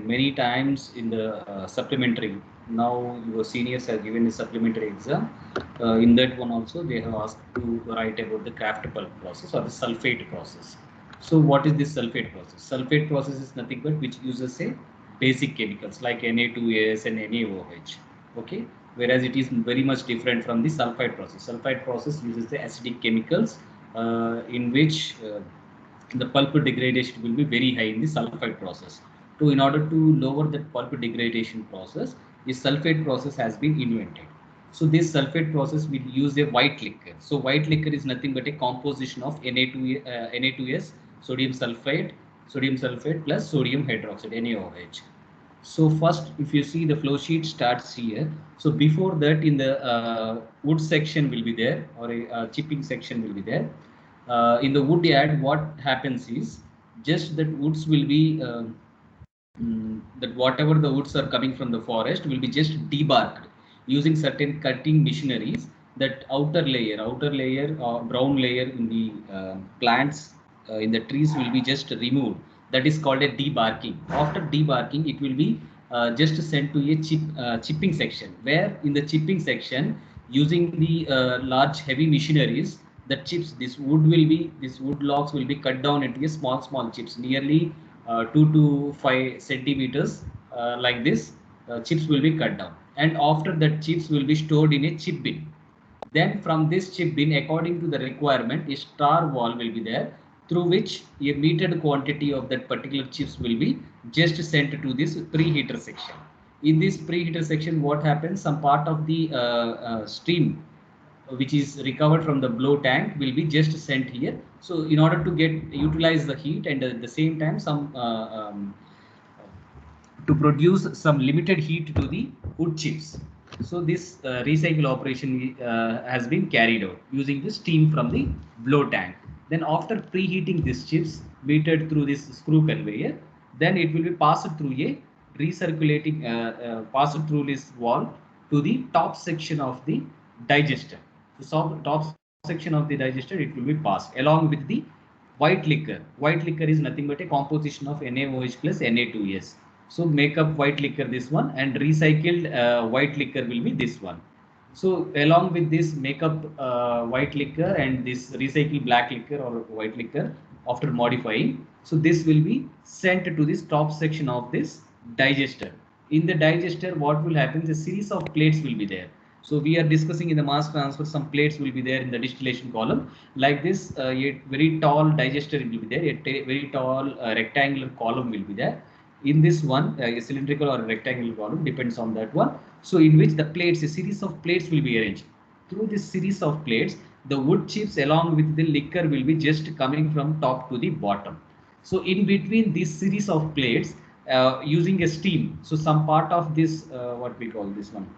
many times in the supplementary. Now your seniors have given the supplementary exam. In that one also they have asked to write about the craft pulp process or the sulfate process. So what is this sulfate process? Sulfate process is nothing but which uses a basic chemicals like Na2S and NaOH. Okay, whereas it is very much different from the sulfide process. Sulfide process uses the acidic chemicals in which the pulp degradation will be very high in the sulfide process. So in order to lower that pulp degradation process, the sulfate process has been invented. So this sulfate process will use a white liquor. So white liquor is nothing but a composition of Na2S, sodium sulfate plus sodium hydroxide, NaOH. So first, if you see the flow sheet starts here. So before that, in the wood section will be there, or a chipping section will be there. In the wood yard, what happens is just that woods will be that whatever the woods are coming from the forest will be just debarked using certain cutting machineries. That outer layer or brown layer in the plants in the trees will be just removed. That is called a debarking. After debarking, it will be just sent to a chipping section, where in the chipping section, using the large heavy machineries, the chips, this wood logs will be cut down into a small chips, nearly 2 to 5 centimeters, like this. Chips will be cut down, and after that chips will be stored in a chip bin. Then from this chip bin, according to the requirement, a star wall will be there, through which a metered quantity of that particular chips will be just sent to this preheater section. In this preheater section, what happens? Some part of the steam which is recovered from the blow tank will be just sent here. So in order to get utilize the heat, and at the same time some to produce some limited heat to the wood chips. So this recycle operation has been carried out using the steam from the blow tank. Then after preheating these chips metered through this screw conveyor, then it will be passed through a recirculating passed through this wall to the top section of the digester. So top section of the digester, it will be passed along with the white liquor. White liquor is nothing but a composition of NaOH plus Na2S. So make up white liquor this one, and recycled white liquor will be this one. So along with this makeup white liquor and this recycled black liquor or white liquor, after modifying, so this will be sent to this top section of this digester. In the digester, what will happen? A series of plates will be there. So we are discussing in the mass transfer, some plates will be there in the distillation column. Like this, a very tall digester will be there, a very tall rectangular column will be there. In this one, a cylindrical or a rectangular column, depends on that one. So in which the plates, a series of plates will be arranged. Through this series of plates, the wood chips along with the liquor will be just coming from top to the bottom. So in between this series of plates, using a steam, so some part of this, what we call this one,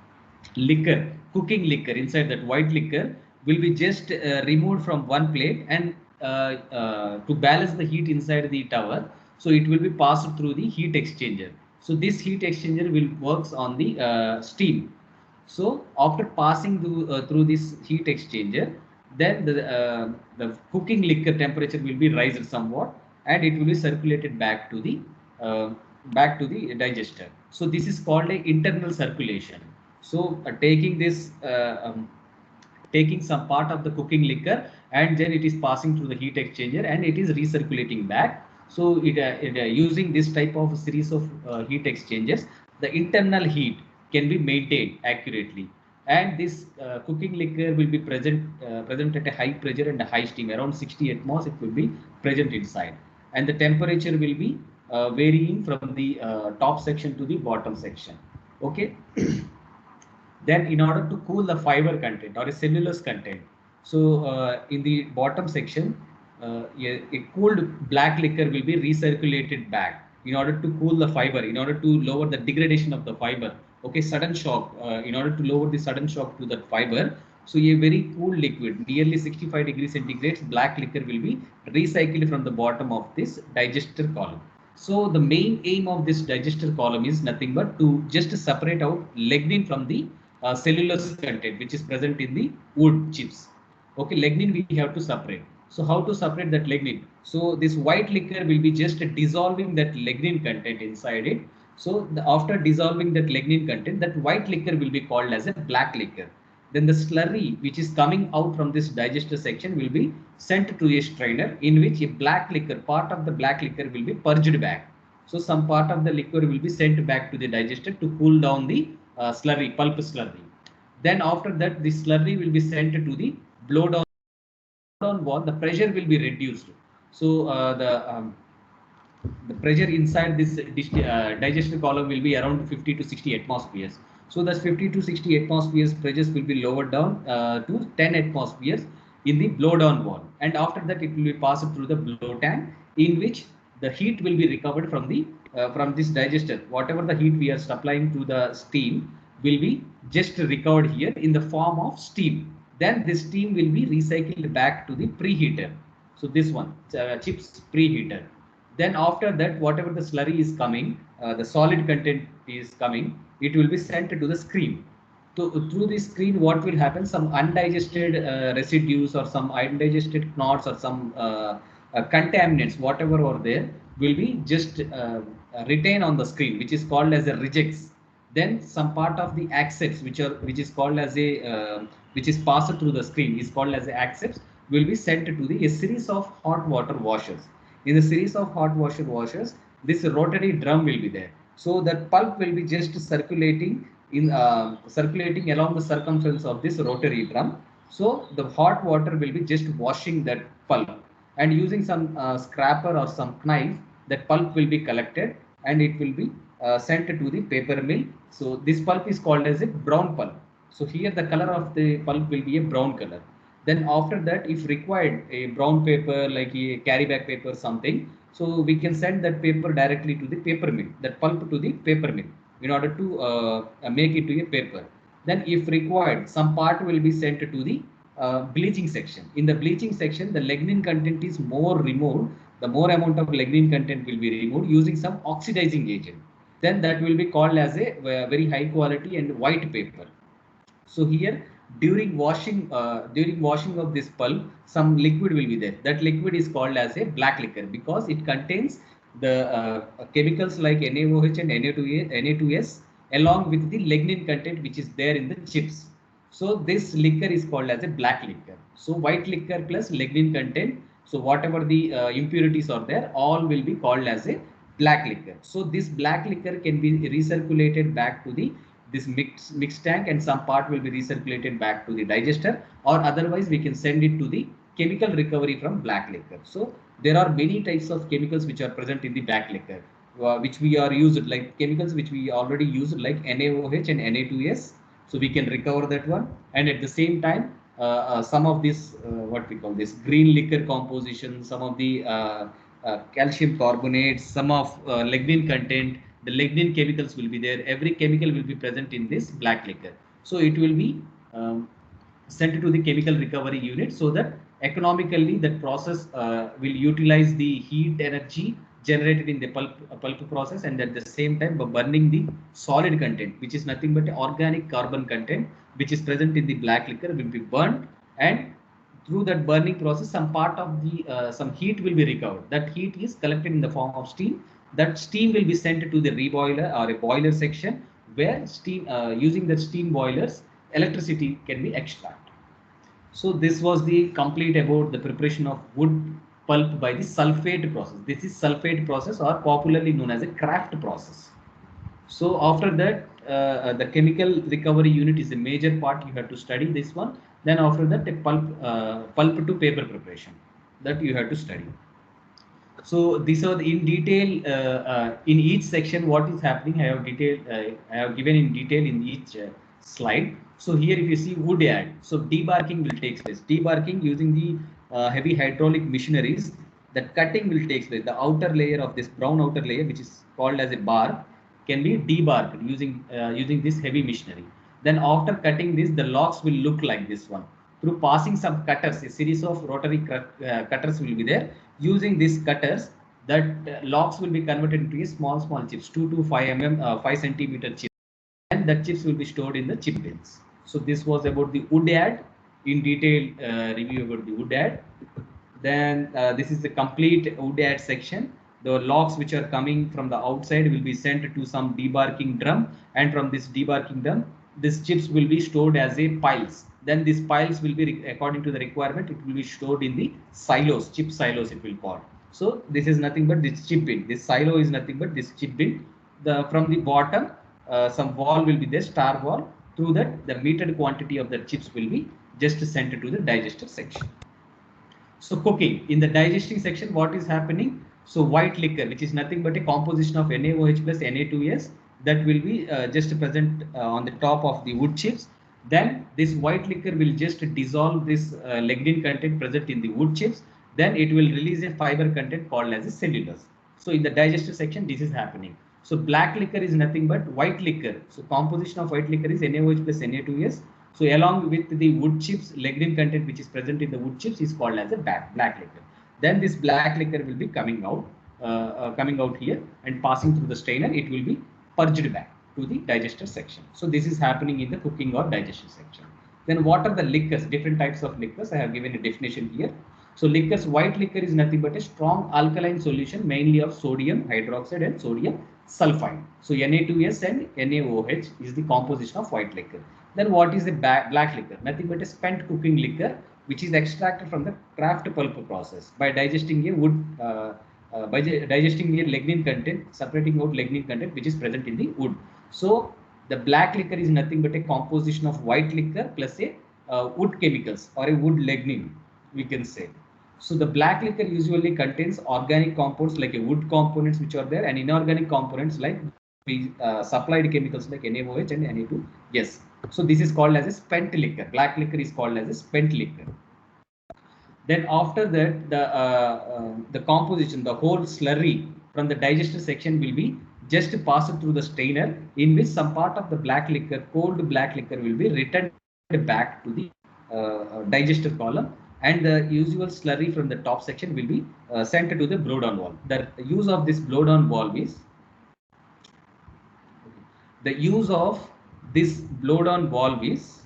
liquor, cooking liquor, inside that white liquor will be just removed from one plate, and to balance the heat inside the tower, so it will be passed through the heat exchanger. So this heat exchanger will works on the steam. So after passing through this heat exchanger, then the cooking liquor temperature will be raised somewhat, and it will be circulated uh, back to the digester. So this is called a internal circulation. So taking some part of the cooking liquor, and then it is passing through the heat exchanger, and it is recirculating back. So using this type of series of heat exchangers, the internal heat can be maintained accurately, and this cooking liquor will be present at a high pressure and a high steam, around 60 atmos it will be present inside, and the temperature will be varying from the top section to the bottom section. Okay. Then in order to cool the fiber content or a cellulose content, so in the bottom section, a cooled black liquor will be recirculated back in order to cool the fiber, in order to lower the degradation of the fiber. Okay, sudden shock, in order to lower the sudden shock to that fiber. So a very cool liquid, nearly 65 degrees centigrade, black liquor will be recycled from the bottom of this digester column. So the main aim of this digester column is nothing but to just separate out lignin from the cellulose content which is present in the wood chips. Okay, lignin we have to separate. So how to separate that lignin? So this white liquor will be just dissolving that lignin content inside it. So after dissolving that lignin content, that white liquor will be called as a black liquor. Then the slurry which is coming out from this digester section will be sent to a strainer, in which a black liquor, part of the black liquor will be purged back. So some part of the liquor will be sent back to the digester to cool down the slurry, pulp slurry. Then after that, the slurry will be sent to the blow down wall. The pressure will be reduced. So the pressure inside this digestion column will be around 50 to 60 atmospheres. So thus 50 to 60 atmospheres pressures will be lowered down to 10 atmospheres in the blow down wall, and after that it will be passed through the blow tank, in which the heat will be recovered from this digester. Whatever the heat we are supplying to the steam will be just recovered here in the form of steam. Then this steam will be recycled back to the preheater. So this one, chips preheater. Then after that, whatever the slurry is coming, the solid content is coming, it will be sent to the screen. So through the screen, what will happen? Some undigested residues or some undigested knots or some contaminants, whatever are there, will be just retained on the screen, which is called as a rejects. Then some part of the accepts, which is called as a which is passed through the screen, is called as a accepts, will be sent to the a series of hot water washers. In the series of hot water washers, this rotary drum will be there. So that pulp will be just circulating along the circumference of this rotary drum. So the hot water will be just washing that pulp, and using some scraper or some knife, that pulp will be collected and it will be sent to the paper mill. So this pulp is called as a brown pulp. So here the color of the pulp will be a brown color. Then after that, if required, a brown paper like a carry bag paper something, so we can send that paper directly to the paper mill, that pulp to the paper mill, in order to make it to a paper. Then if required, some part will be sent to the bleaching section. In the bleaching section, the lignin content is more removed. The more amount of lignin content will be removed using some oxidizing agent. Then that will be called as a very high quality and white paper. So here, during washing of this pulp, some liquid will be there. That liquid is called as a black liquor because it contains the chemicals like NaOH and Na2S along with the lignin content which is there in the chips. So this liquor is called as a black liquor. So white liquor plus lignin content. So whatever the impurities are there, all will be called as a black liquor. So this black liquor can be recirculated back to the this mix tank, and some part will be recirculated back to the digester, or otherwise we can send it to the chemical recovery from black liquor. So there are many types of chemicals which are present in the black liquor, which we are used, like chemicals which we already used like NaOH and Na2S. So we can recover that one, and at the same time some of this what we call this green liquor composition, some of the calcium carbonates, some of lignin content, the lignin chemicals will be there. Every chemical will be present in this black liquor. So it will be sent to the chemical recovery unit, so that economically that process will utilize the heat energy generated in the pulp process, and at the same time by burning the solid content, which is nothing but organic carbon content, which is present in the black liquor, will be burned, and through that burning process some part of the some heat will be recovered. That heat is collected in the form of steam. That steam will be sent to the reboiler or a boiler section, where steam using the steam boilers, electricity can be extracted. So this was the complete about the preparation of wood pulp by the sulfate process. This is sulfate process, or popularly known as a craft process. So after that, the chemical recovery unit is a major part. You have to study this one. Then after that, the pulp to paper preparation, that you have to study. So these are in detail in each section what is happening. I have given in detail in each slide. So here if you see wood yard, so debarking will take place. Debarking using the heavy hydraulic machineries. That cutting will take place. The outer layer of this brown outer layer, which is called as a bar, can be debarked using this heavy machinery. Then after cutting this, the logs will look like this one. Through passing some cutters, a series of rotary cutters will be there. Using these cutters, that logs will be converted into a small chips, 2 to 5 centimeter chips, and that chips will be stored in the chip bins. So this was about the wood yard, in detail review about the wood yard. Then this is the complete wood yard section. The logs which are coming from the outside will be sent to some debarking drum, and from this debarking drum, these chips will be stored as a piles. Then these piles will be, according to the requirement, it will be stored in the silos, chip silos it will call. So this is nothing but this chip bin. This silo is nothing but this chip bin. The from the bottom, some wall will be there, star wall. Through that, the metered quantity of the chips will be just sent to the digester section. So cooking in the digesting section, what is happening? So white liquor, which is nothing but a composition of NaOH plus Na2S, that will be just present on the top of the wood chips. Then this white liquor will just dissolve this lignin content present in the wood chips. Then it will release a fiber content called as a cellulose. So in the digestive section, this is happening. So black liquor is nothing but white liquor. So composition of white liquor is NaOH plus Na2S. So along with the wood chips, lignin content which is present in the wood chips is called as a black liquor. Then this black liquor will be coming out here and passing through the strainer. It will be purged back to the digester section. So this is happening in the cooking or digestion section. Then what are the liquors? Different types of liquors. I have given a definition here. So liquors, white liquor is nothing but a strong alkaline solution, mainly of sodium hydroxide and sodium sulfide. So Na2S and NaOH is the composition of white liquor. Then what is the black liquor? Nothing but a spent cooking liquor, which is extracted from the craft pulp process by digesting a wood, by digesting a lignin content, separating out lignin content which is present in the wood. So the black liquor is nothing but a composition of white liquor plus a wood chemicals or a wood lignin, we can say. So the black liquor usually contains organic compounds like a wood components which are there, and inorganic components like supplied chemicals like NaOH and Na2. Yes. So this is called as a spent liquor. Black liquor is called as a spent liquor. Then after that, the composition, the whole slurry from the digester section will be just passed through the strainer, in which some part of the black liquor, cold black liquor, will be returned back to the digester column, and the usual slurry from the top section will be sent to the blowdown valve. The use of this blowdown valve is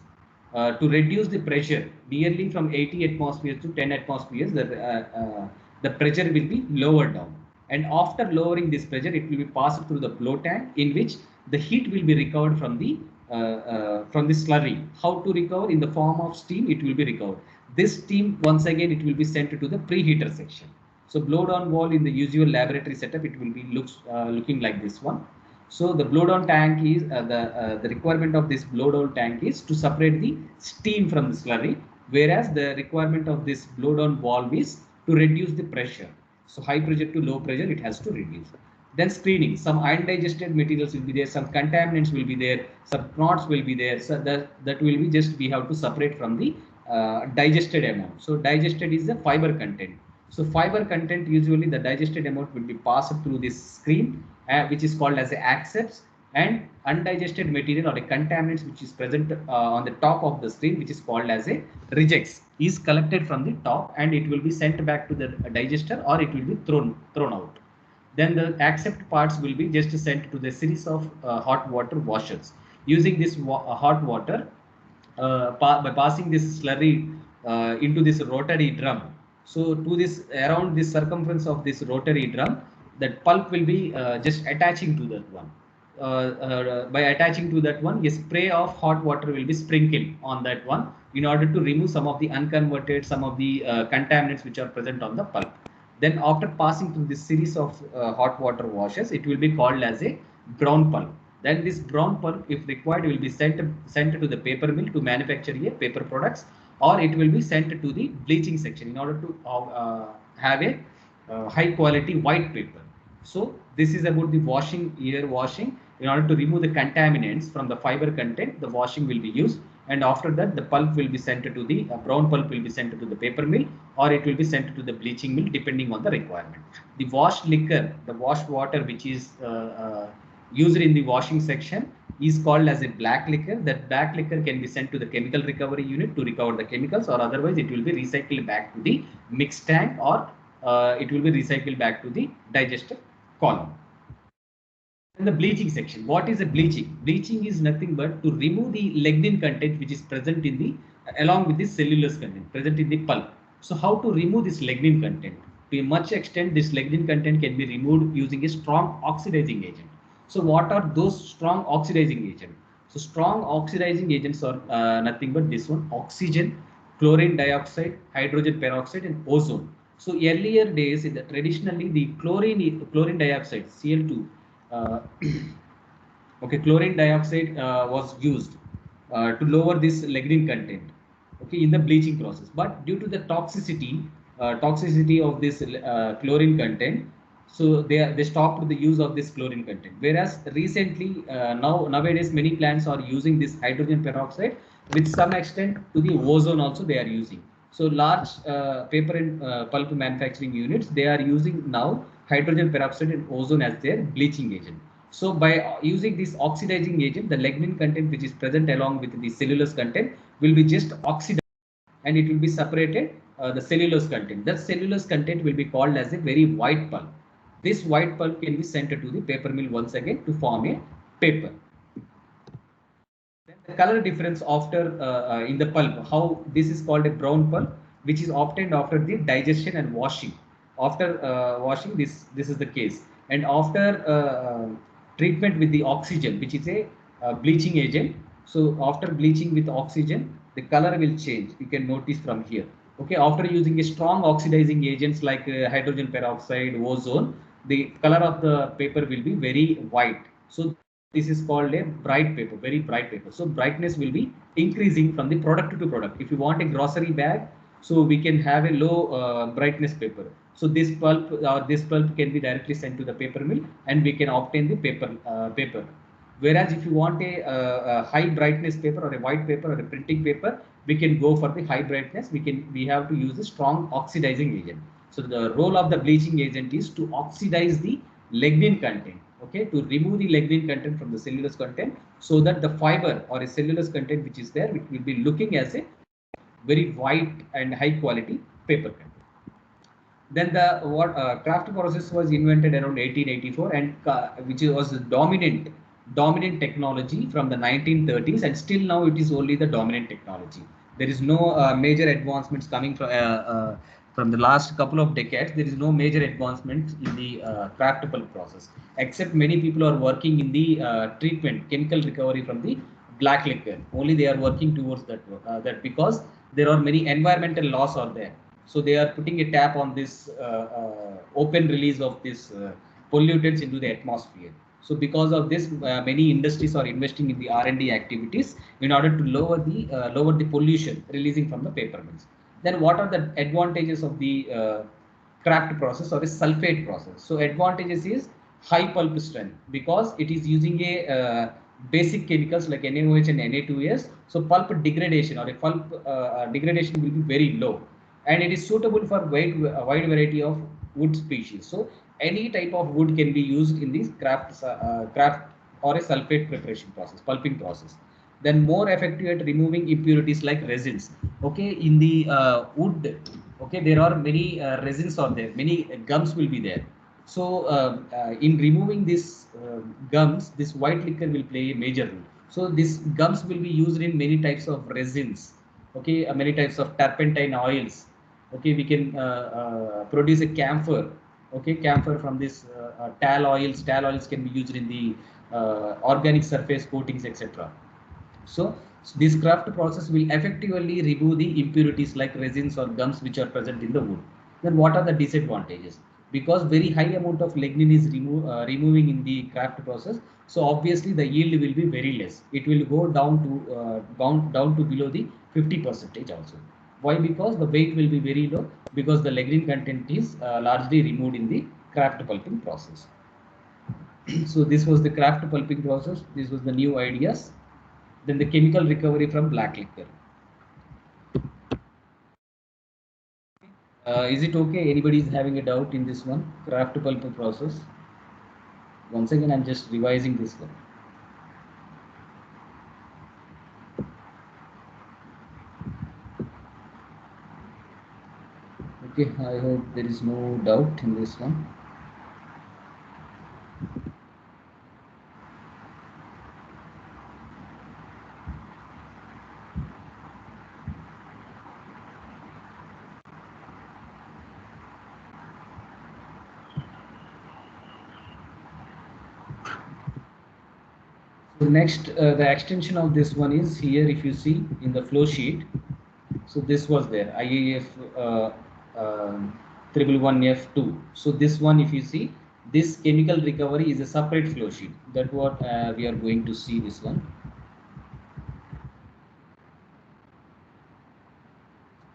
to reduce the pressure nearly from 80 atmospheres to 10 atmospheres. The pressure will be lowered down, and after lowering this pressure, it will be passed through the blow tank, in which the heat will be recovered from the slurry. How to recover? In the form of steam, it will be recovered. This steam, once again, it will be sent to the preheater section. So blowdown valve in the usual laboratory setup, it will be looking like this one. So the blowdown tank is the requirement of this blowdown tank is to separate the steam from the slurry, whereas the requirement of this blowdown valve is to reduce the pressure. So high pressure to low pressure, it has to reduce. Then screening, some undigested materials will be there, some contaminants will be there, some knots will be there. So that will be just we have to separate from the digested amount. So digested is the fiber content. So fiber content, usually the digested amount will be passed through this screen, which is called as a accepts, and undigested material or a contaminants which is present on the top of the screen, which is called as a rejects, is collected from the top, and it will be sent back to the digester, or it will be thrown out. Then the accept parts will be just sent to the series of hot water washers. Using this hot water, by passing this slurry into this rotary drum. So to this, around this circumference of this rotary drum, that pulp will be just attaching to that one. By attaching to that one, a spray of hot water will be sprinkled on that one, in order to remove some of the unconverted, some of the contaminants which are present on the pulp. Then after passing through this series of hot water washes, it will be called as a brown pulp. Then this brown pulp, if required, will be sent to the paper mill to manufacture a paper products, or it will be sent to the bleaching section in order to have a high quality white paper. So this is about the washing, ear washing. In order to remove the contaminants from the fiber content, the washing will be used, and after that the pulp will be sent to the brown pulp will be sent to the paper mill, or it will be sent to the bleaching mill depending on the requirement. The washed liquor, the washed water which is used in the washing section, is called as a black liquor. That black liquor can be sent to the chemical recovery unit to recover the chemicals, or otherwise it will be recycled back to the mix tank, or it will be recycled back to the digester column. In the bleaching section, what is a bleaching? Bleaching is nothing but to remove the lignin content which is present in the, along with the cellulose content present in the pulp. So how to remove this lignin content? To a much extent, this lignin content can be removed using a strong oxidizing agent. So what are those strong oxidizing agents? So strong oxidizing agents are nothing but this one: oxygen, chlorine dioxide, hydrogen peroxide, and ozone. So earlier days, traditionally the chlorine dioxide (Cl2), uh, okay, chlorine dioxide was used to lower this lignin content, okay, in the bleaching process. But due to the toxicity of this chlorine content, so they stopped the use of this chlorine content. Whereas recently, nowadays many plants are using this hydrogen peroxide, with some extent to the ozone also they are using. So large paper and pulp manufacturing units, they are using now hydrogen peroxide and ozone as their bleaching agent. So by using this oxidizing agent, the lignin content which is present along with the cellulose content will be just oxidized, and it will be separated, the cellulose content. That cellulose content will be called as a very white pulp. This white pulp can be sent to the paper mill once again to form a paper. Then the color difference after in the pulp, how this is called a brown pulp, which is obtained after the digestion and washing. After washing, this is the case, and after treatment with the oxygen, which is a bleaching agent. So after bleaching with oxygen, the color will change. You can notice from here. Okay, after using a strong oxidizing agents like hydrogen peroxide, ozone, the color of the paper will be very white. So this is called a bright paper, very bright paper. So brightness will be increasing from the product to product. If you want a grocery bag, so we can have a low brightness paper. So this pulp can be directly sent to the paper mill, and we can obtain the paper. Whereas if you want a high brightness paper or a white paper or a printing paper, we can go for the high brightness. We have to use a strong oxidizing agent. So the role of the bleaching agent is to oxidize the lignin content, okay, to remove the lignin content from the cellulose content, so that the fiber or a cellulose content which is there, it will be looking as a very white and high quality paper content. Then the what craft process was invented around 1884, and which was the dominant technology from the 1930s, and still now it is only the dominant technology. There is no major advancements coming from the last couple of decades. There is no major advancement in the craft pulp process, except many people are working in the treatment, chemical recovery from the black liquor. Only they are working towards that because there are many environmental laws are there. So they are putting a tap on this open release of this pollutants into the atmosphere. So because of this, many industries are investing in the R&D activities in order to lower the pollution releasing from the paper mills. Then what are the advantages of the craft process or a sulfate process? So advantages is high pulp strength, because it is using a basic chemicals like NaOH and Na2S. So pulp degradation or a pulp degradation will be very low, and it is suitable for wide variety of wood species. So any type of wood can be used in this craft or a sulfate preparation process, pulping process. Then more effective at removing impurities like resins. Okay, in the wood, okay, there are many resins are there, many gums will be there. So in removing this gums, this white liquor will play a major role. So these gums will be used in many types of resins. Okay, many types of turpentine oils. Okay, we can produce a camphor. Okay, camphor from this tall oils. Tall oils can be used in the organic surface coatings, etc. So this craft process will effectively remove the impurities like resins or gums which are present in the wood. Then what are the disadvantages? Because very high amount of lignin is removing in the craft process, so obviously the yield will be very less. It will go down to below the 50 percentage also. Why? Because the weight will be very low, because the lignin content is largely removed in the craft pulping process. So this was the craft pulping process. This was the new ideas. Then the chemical recovery from black liquor. Is it okay? Anybody is having a doubt in this one? Craft pulp process. Once again, I'm just revising this one. Okay, I hope there is no doubt in this one. So next, the extension of this one is here. If you see in the flow sheet, so this was there IAF 111F2. So this one, if you see, this chemical recovery is a separate flow sheet. That what we are going to see this one.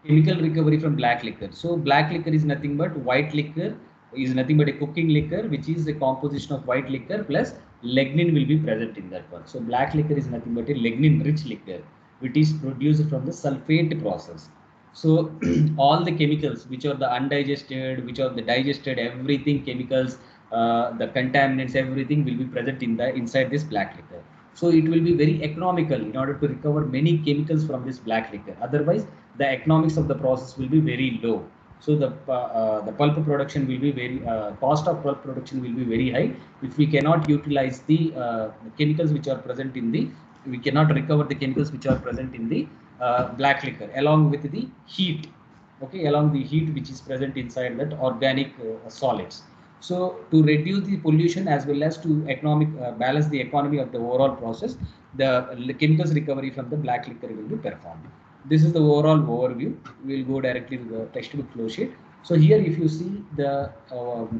Chemical recovery from black liquor. So black liquor is nothing but white liquor, is nothing but a cooking liquor, which is a composition of white liquor plus lignin will be present in that one. So black liquor is nothing but a lignin rich liquor, which is produced from the sulfate process. So all the chemicals which are the undigested, which are the digested, everything chemicals, the contaminants, everything will be present in the inside this black liquor. So it will be very economical in order to recover many chemicals from this black liquor. Otherwise, the economics of the process will be very low. So the pulp production will be very cost of pulp production will be very high if we cannot utilize the chemicals which are present in the, we cannot recover the chemicals which are present in the black liquor along with the heat. Okay, along the heat which is present inside that organic solids. So to reduce the pollution as well as to economic balance the economy of the overall process, the chemicals recovery from the black liquor will be performed. This is the overall overview. We will go directly to the textbook flow sheet. So here, if you see the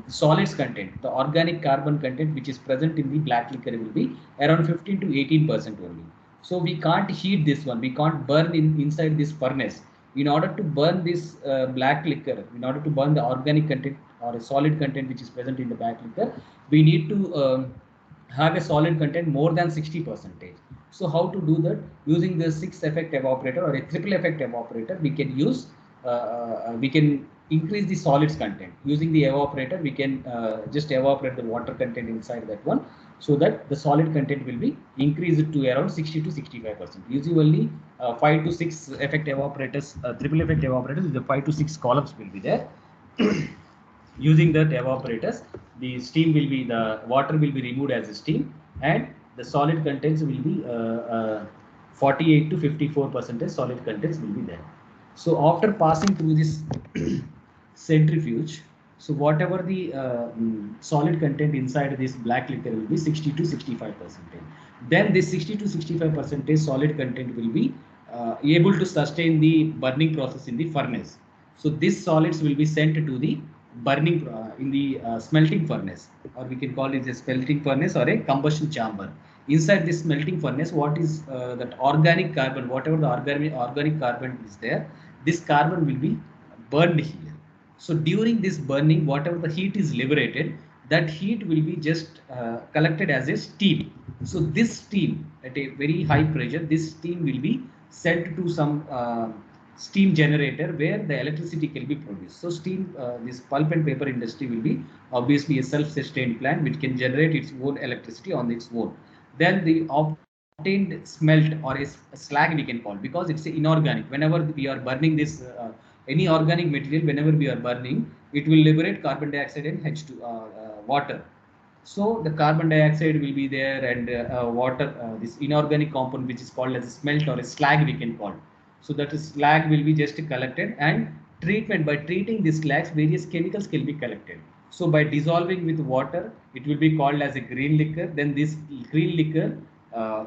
solids content, the organic carbon content which is present in the black liquor will be around 15 to 18% only. So we can't heat this one. We can't burn inside this furnace. In order to burn this black liquor, in order to burn the organic content or a solid content which is present in the black liquor, we need to have a solid content more than 60%. So how to do that? Using the 6 effect evaporator or a triple effect evaporator, we can use, we can increase the solids content. Using the evaporator, we can just evaporate the water content inside that one, so that the solid content will be increased to around 60 to 65%. Usually 5 to 6 effect evaporators, triple effect evaporators, the 5 to 6 columns will be there. Using that evaporators, the steam will be, the water will be removed as a steam, and the solid contents will be 48 to 54% solid contents will be there. So after passing through this centrifuge, so whatever the solid content inside this black liquor will be 60 to 65%. Then this 60 to 65% solid content will be able to sustain the burning process in the furnace. So these solids will be sent to the burning in the smelting furnace, or we can call it a smelting furnace or a combustion chamber. Inside this smelting furnace, what is that organic carbon, whatever the organic carbon is there, this carbon will be burned here. So during this burning, whatever the heat is liberated, that heat will be just collected as a steam. So this steam at a very high pressure, this steam will be sent to some steam generator where the electricity can be produced. So steam, this pulp and paper industry will be obviously a self-sustained plant which can generate its own electricity on its own. Then the obtained smelt or a slag we can call, because it's inorganic. Whenever we are burning this any organic material, whenever we are burning, it will liberate carbon dioxide and H2 water. So the carbon dioxide will be there, and water, this inorganic compound which is called as a smelt or a slag we can call. So that is slag will be just collected, and treatment, by treating this slags, various chemicals can be collected. So by dissolving with water, it will be called as a green liquor. Then this green liquor, uh,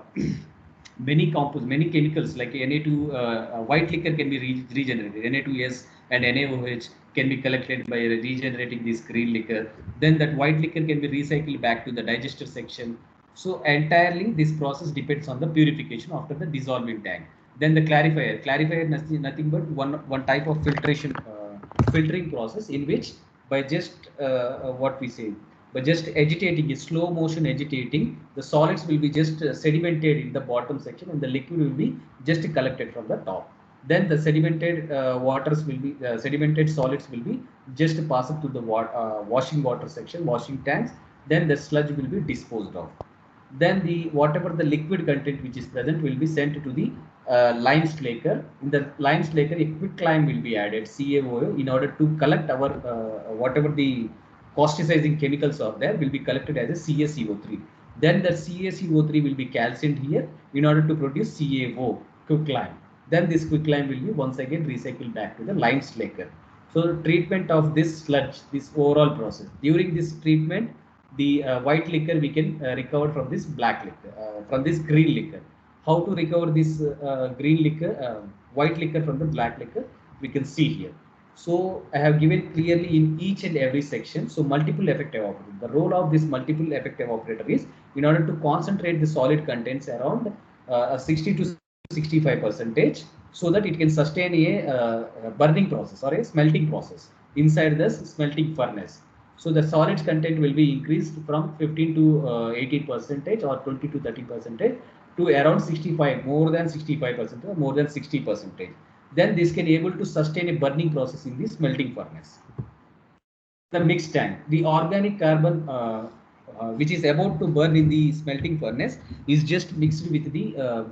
many compounds, many chemicals like Na2, white liquor can be regenerated. Na2S and NaOH can be collected by regenerating this green liquor. Then that white liquor can be recycled back to the digester section. So entirely this process depends on the purification after the dissolving tank. Then the clarifier. Clarifier nothing but one type of filtering process, in which by just what we say, by just agitating, a slow motion agitating, the solids will be just sedimented in the bottom section, and the liquid will be just collected from the top. Then the sedimented waters will be, sedimented solids will be just passed to the washing water section, washing tanks. Then the sludge will be disposed of. Then the whatever the liquid content which is present will be sent to the lime slaker. In the lime slaker, a quick lime will be added, CaOO, in order to collect our whatever the causticizing chemicals are there will be collected as a CaCO3. Then the CaCO3 will be calcined here in order to produce CaO, quick lime. Then this quick lime will be once again recycled back to the lime slaker. So treatment of this sludge, this overall process. During this treatment, the white liquor we can recover from this black liquor, from this green liquor. How to recover this green liquor, white liquor from the black liquor, we can see here. So I have given clearly in each and every section. So multiple effect evaporator. The role of this multiple effect evaporator is in order to concentrate the solid contents around 60 to 65 percentage, so that it can sustain a burning process or a smelting process inside the smelting furnace. So the solids content will be increased from 15 to 18 percentage or 20 to 30 percentage to around 65, more than 65 percent or more than 60 percentage. Then this can able to sustain a burning process in the smelting furnace. The mixed tank, the organic carbon which is about to burn in the smelting furnace is just mixed with the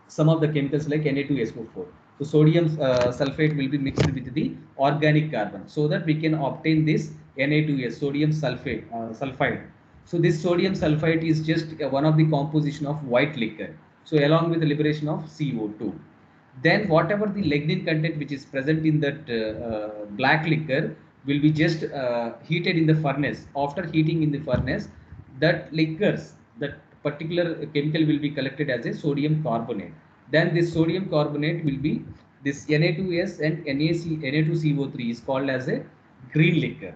some of the chemicals like Na2SO4. So sodium sulfate will be mixed with the organic carbon so that we can obtain this Na2S, sodium sulfate, sulfide. So this sodium sulfite is just one of the composition of white liquor. So along with the liberation of CO2. Then whatever the lignin content which is present in that black liquor will be just heated in the furnace. After heating in the furnace, that liquors, that particular chemical will be collected as a sodium carbonate. Then this sodium carbonate will be this Na2S and Na2CO3 is called as a green liquor.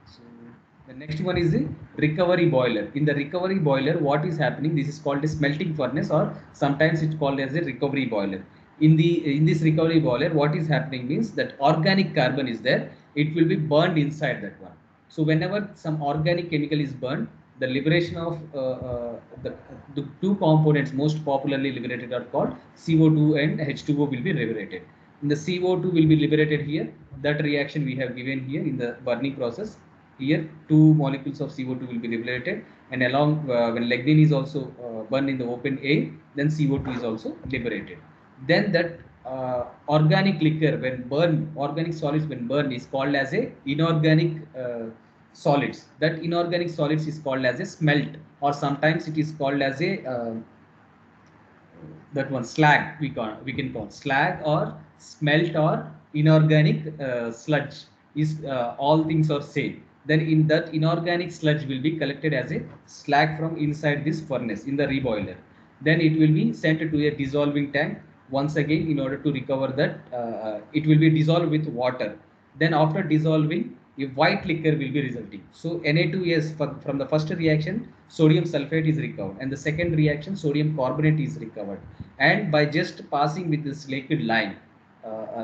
So the next one is the recovery boiler. In the recovery boiler, what is happening? This is called a smelting furnace, or sometimes it's called as a recovery boiler. In this recovery boiler, what is happening means that organic carbon is there. It will be burned inside that one. So whenever some organic chemical is burned, the liberation of the two components most popularly liberated are called CO2 and H2O will be liberated. In the CO2 will be liberated here. That reaction we have given here in the burning process. Here, two molecules of CO2 will be liberated, and along when lignin is also burned in the open air, then CO2 is also liberated. Then that organic liquor when burned, organic solids when burned is called as a inorganic solids. That inorganic solids is called as a smelt, or sometimes it is called as a that one slag, we can call slag or smelt or inorganic sludge is all things are same. Then in that inorganic sludge will be collected as a slag from inside this furnace in the reboiler. Then it will be sent to a dissolving tank once again in order to recover that it will be dissolved with water. Then after dissolving, a white liquor will be resulting. So Na2S from the first reaction, sodium sulfate is recovered, and the second reaction, sodium carbonate is recovered. And by just passing with this liquid line,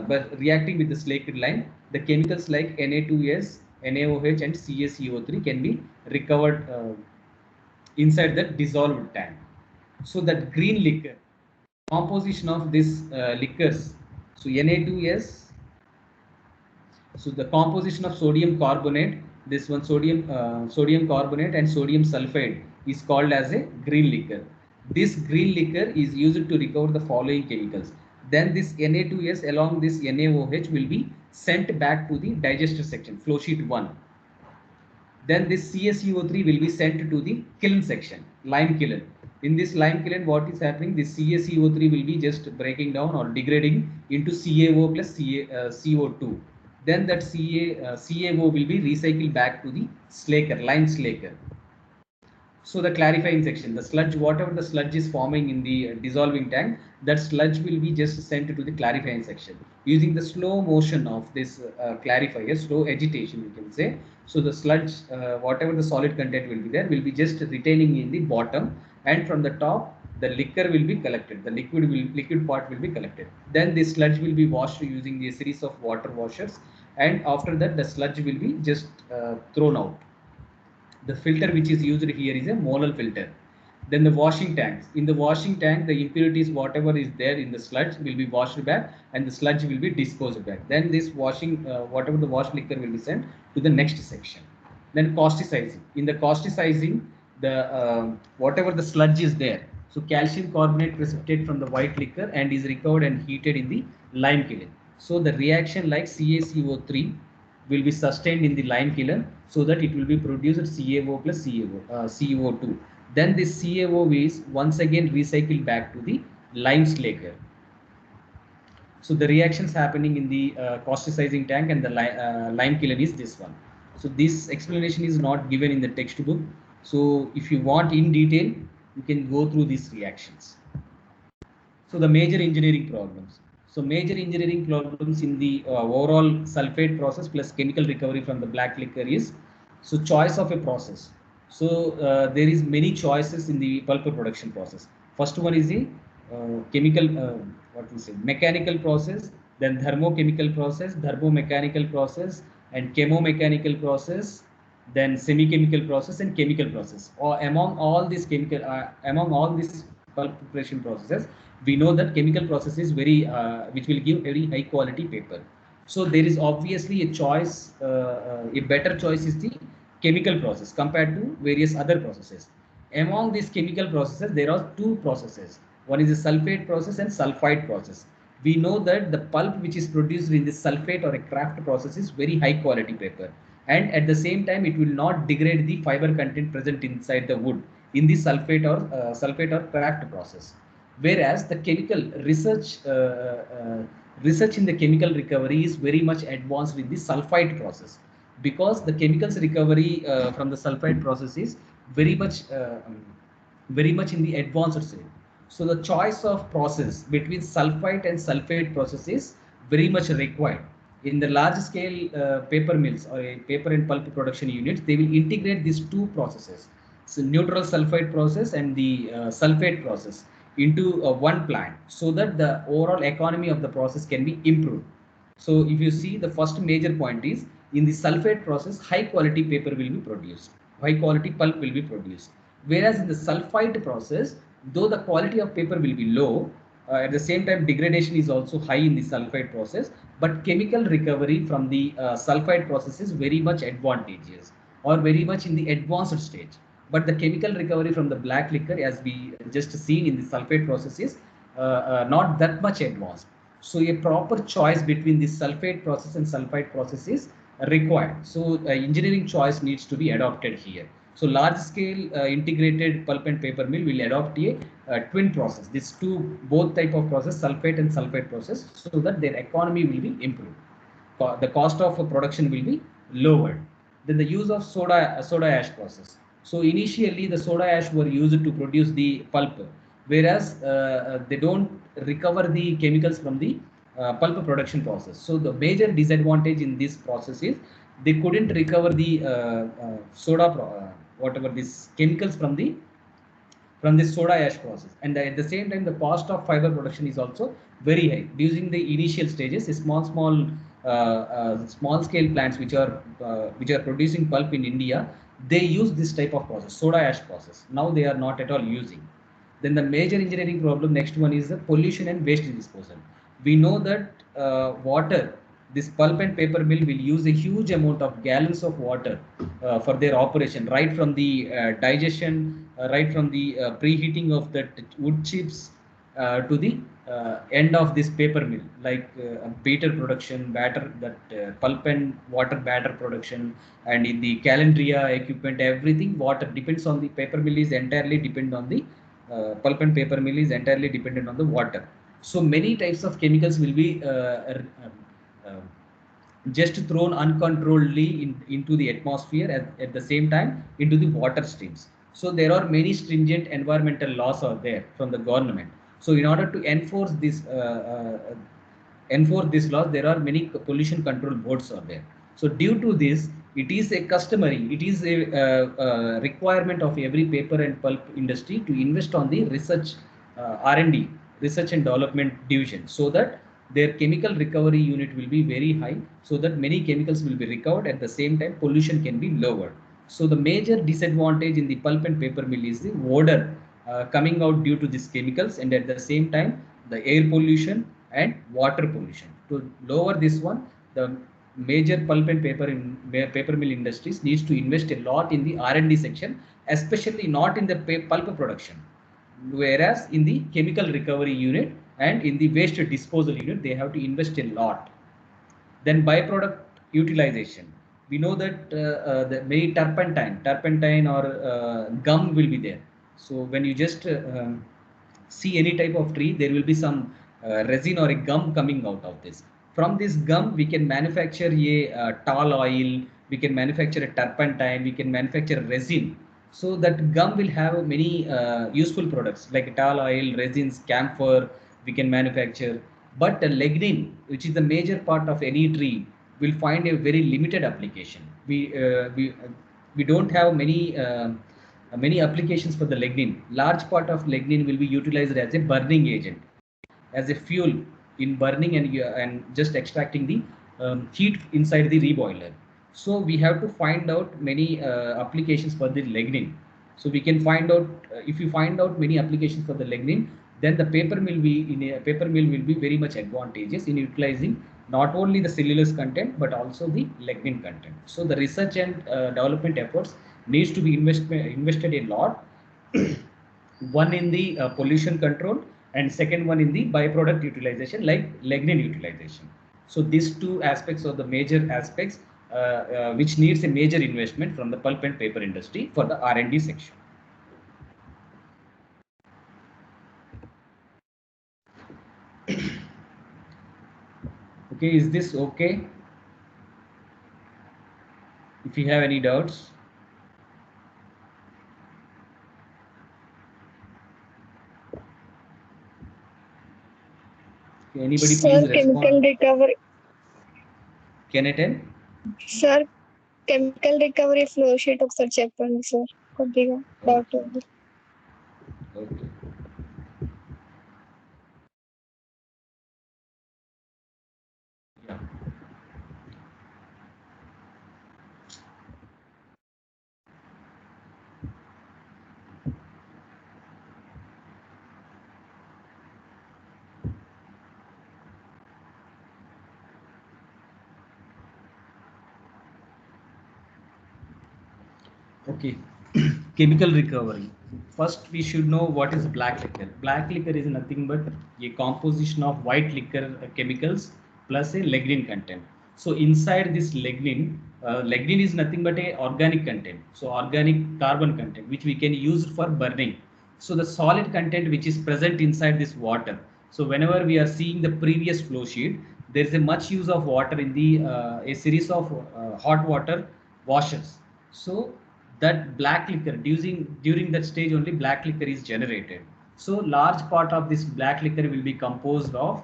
but reacting with this liquid line, the chemicals like Na2S, NaOH, and CaCO3 can be recovered inside the dissolved tank. So that green liquor, composition of this liquors, so Na2S, so the composition of sodium carbonate, this one sodium carbonate and sodium sulfide is called as a green liquor. This green liquor is used to recover the following chemicals. Then this Na2S along this NaOH will be sent back to the digester section, flow sheet 1. Then this CaCO3 will be sent to the kiln section, lime kiln. In this lime kiln, what is happening? This CaCO3 will be just breaking down or degrading into CaO plus CO2. Then that CaO will be recycled back to the slaker, lime slaker. So the clarifying section, the sludge, whatever the sludge is forming in the dissolving tank, that sludge will be just sent to the clarifying section using the slow motion of this clarifier, slow agitation you can say. So the sludge, whatever the solid content will be there, will be just retaining in the bottom, and from the top, the liquor will be collected. The liquid part will be collected. Then this sludge will be washed using a series of water washers, and after that, the sludge will be just thrown out. The filter which is used here is a Monal filter. Then the washing tanks. In the washing tank, the impurities, whatever is there in the sludge, will be washed back, and the sludge will be disposed back. Then this washing, whatever the wash liquor will be sent to the next section. Then causticizing. In the causticizing, the whatever the sludge is there. So calcium carbonate precipitate from the white liquor and is recovered and heated in the lime kiln. So the reaction like CaCO3 will be sustained in the lime kiln so that it will be produced CaO plus CO2. Then this CaO is once again recycled back to the lime slaker. So the reactions happening in the causticizing tank and the lime kiln is this one. So this explanation is not given in the textbook. So if you want in detail, you can go through these reactions. So the major engineering problems. So major engineering problems in the overall sulfate process plus chemical recovery from the black liquor is, so choice of a process. So there is many choices in the pulp production process. First one is the chemical, what we say, mechanical process, then thermochemical process, thermomechanical process, and chemomechanical process, then semi-chemical process and chemical process. Or among all these pulp preparation processes, we know that chemical process is very which will give very high quality paper. So there is obviously a choice, a better choice is the chemical process compared to various other processes. Among these chemical processes, there are two processes. One is the sulfate process and sulfide process. We know that the pulp which is produced in the sulfate or a craft process is very high quality paper, and at the same time it will not degrade the fiber content present inside the wood in the sulfate or craft process. Whereas the chemical research in the chemical recovery is very much advanced in the sulfide process, because the chemicals recovery from the sulfide process is very much very much in the advanced stage. So the choice of process between sulfite and sulfate process is very much required. In the large scale paper mills or a paper and pulp production units, they will integrate these two processes, so neutral sulfide process and the sulfate process, into one plant, so that the overall economy of the process can be improved. So if you see, the first major point is, in the sulfate process, high quality paper will be produced, high quality pulp will be produced. Whereas in the sulfite process, though the quality of paper will be low, at the same time degradation is also high in the sulfite process, but chemical recovery from the sulfite process is very much advantageous or very much in the advanced stage. But the chemical recovery from the black liquor, as we just seen in the sulfate process, is not that much advanced. So a proper choice between the sulfate process and sulfite process is required. So engineering choice needs to be adopted here. So large scale integrated pulp and paper mill will adopt a twin process. These two, both type of process, sulfate and sulfite process, so that their economy will be improved. The cost of production will be lowered. Then the use of soda ash process. So initially the soda ash were used to produce the pulp, whereas they don't recover the chemicals from the pulp production process. So the major disadvantage in this process is they couldn't recover the whatever these chemicals from this soda ash process, and at the same time the cost of fiber production is also very high during the initial stages. Small scale plants which are producing pulp in India, they use this type of process, soda ash process. Now they are not at all using. Then the major engineering problem, next one, is the pollution and waste disposal. We know that water, this pulp and paper mill will use a huge amount of gallons of water for their operation, right from the digestion, right from the preheating of the wood chips to the end of this paper mill, like batter production, batter that pulp and water batter production, and in the calendria equipment, everything water depends on the paper mill is entirely depend on the pulp and paper mill is entirely dependent on the water. So many types of chemicals will be uh, just thrown uncontrolledly into the atmosphere, at the same time into the water streams. So there are many stringent environmental laws are there from the government. So in order to enforce this law, there are many pollution control boards are there. So due to this, it is a customary, it is a requirement of every paper and pulp industry to invest on the research, R&D, research and development division, so that their chemical recovery unit will be very high, so that many chemicals will be recovered, at the same time pollution can be lowered. So the major disadvantage in the pulp and paper mill is the odor coming out due to these chemicals, and at the same time the air pollution and water pollution. To lower this one, the major pulp and paper mill industries needs to invest a lot in the R&D section, especially not in the pulp production, whereas in the chemical recovery unit and in the waste disposal unit they have to invest a lot. Then byproduct utilization. We know that the many turpentine or gum will be there. So when you just see any type of tree, there will be some resin or a gum coming out of this. From this gum, we can manufacture a tall oil, we can manufacture a turpentine, we can manufacture resin. So that gum will have many useful products like tall oil, resins, camphor, we can manufacture. But the lignin, which is the major part of any tree, will find a very limited application. We don't have many applications for the lignin. Large part of lignin will be utilized as a burning agent, as a fuel in burning and just extracting the heat inside the reboiler. So we have to find out many applications for the lignin. So we can find out if you find out many applications for the lignin, then the paper mill will be very much advantageous in utilizing not only the cellulose content but also the lignin content. So the research and development efforts needs to be invested a lot. One in the pollution control and second one in the byproduct utilization like lignin utilization. So these two aspects are the major aspects which needs a major investment from the pulp and paper industry for the R&D section. Okay, is this okay? If you have any doubts. Okay, anybody Sir, please chemical respond. recovery. Can I tell? Sir, chemical recovery flow sheet ఒకసారి చెప్పండి sir కొద్దిగా doubt Okay. ఉంది. Okay. Yeah. Okay, chemical recovery. First, we should know what is black liquor. Black liquor is nothing but a composition of white liquor chemicals plus a lignin content. So inside this lignin, lignin is nothing but a organic content. So organic carbon content, which we can use for burning. So the solid content which is present inside this water. So whenever we are seeing the previous flow sheet, there is a much use of water in the a series of hot water washers. So that black liquor during that stage only black liquor is generated. So large part of this black liquor will be composed of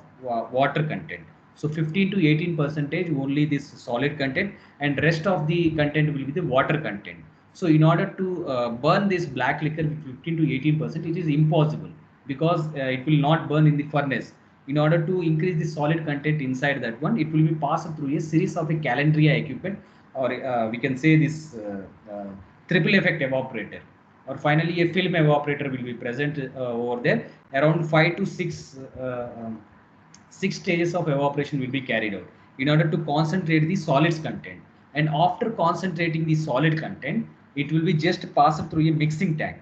water content. So 15 to 18 percentage only this solid content and rest of the content will be the water content. So in order to burn this black liquor with 15 to 18%, it is impossible because it will not burn in the furnace. In order to increase the solid content inside that one, it will be passed through a series of a calendria equipment, or we can say this triple effect evaporator, or finally a film evaporator will be present over there. Around 5 to 6 six stages of evaporation will be carried out in order to concentrate the solids content. And after concentrating the solid content, it will be just passed through a mixing tank.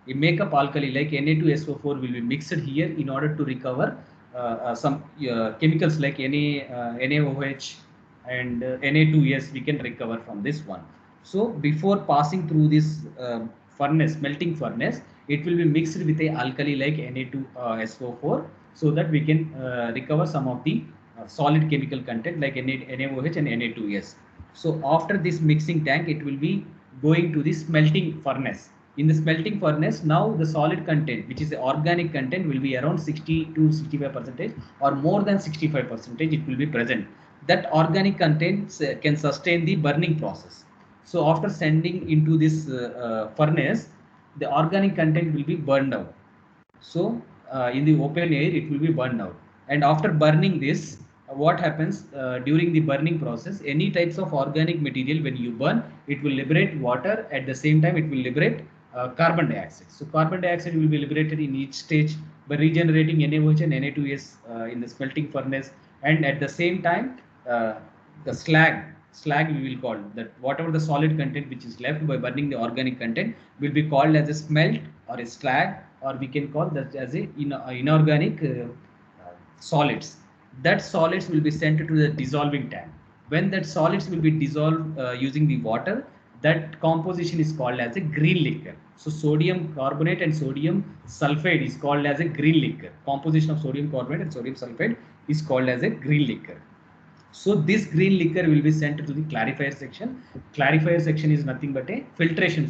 A makeup alkali like Na2SO4 will be mixed here in order to recover some chemicals like NaOH and Na2S we can recover from this one. So before passing through this melting furnace, it will be mixed with a alkali like Na2SO4 so that we can recover some of the solid chemical content like NaOH and Na2S. So after this mixing tank, it will be going to the smelting furnace. In the smelting furnace, now the solid content, which is the organic content, will be around 60 to 65 percentage or more than 65 percentage. It will be present. That organic content can sustain the burning process. So after sending into this furnace, the organic content will be burned out. So in the open air, it will be burned out. And after burning this, what happens during the burning process? Any types of organic material, when you burn, it will liberate water. At the same time, it will liberate carbon dioxide. So carbon dioxide will be liberated in each stage by regenerating NaOH and Na2S in the smelting furnace. And at the same time, the slag we will call that whatever the solid content which is left by burning the organic content will be called as a smelt or a slag, or we can call that as a inorganic solids. That solids will be sent to the dissolving tank. When that solids will be dissolved using the water, that composition is called as a green liquor. So sodium carbonate and sodium sulfate is called as a green liquor. Composition of sodium carbonate and sodium sulfate is called as a green liquor. So this green liquor will be sent to the clarifier section. Clarifier section is nothing but a filtration.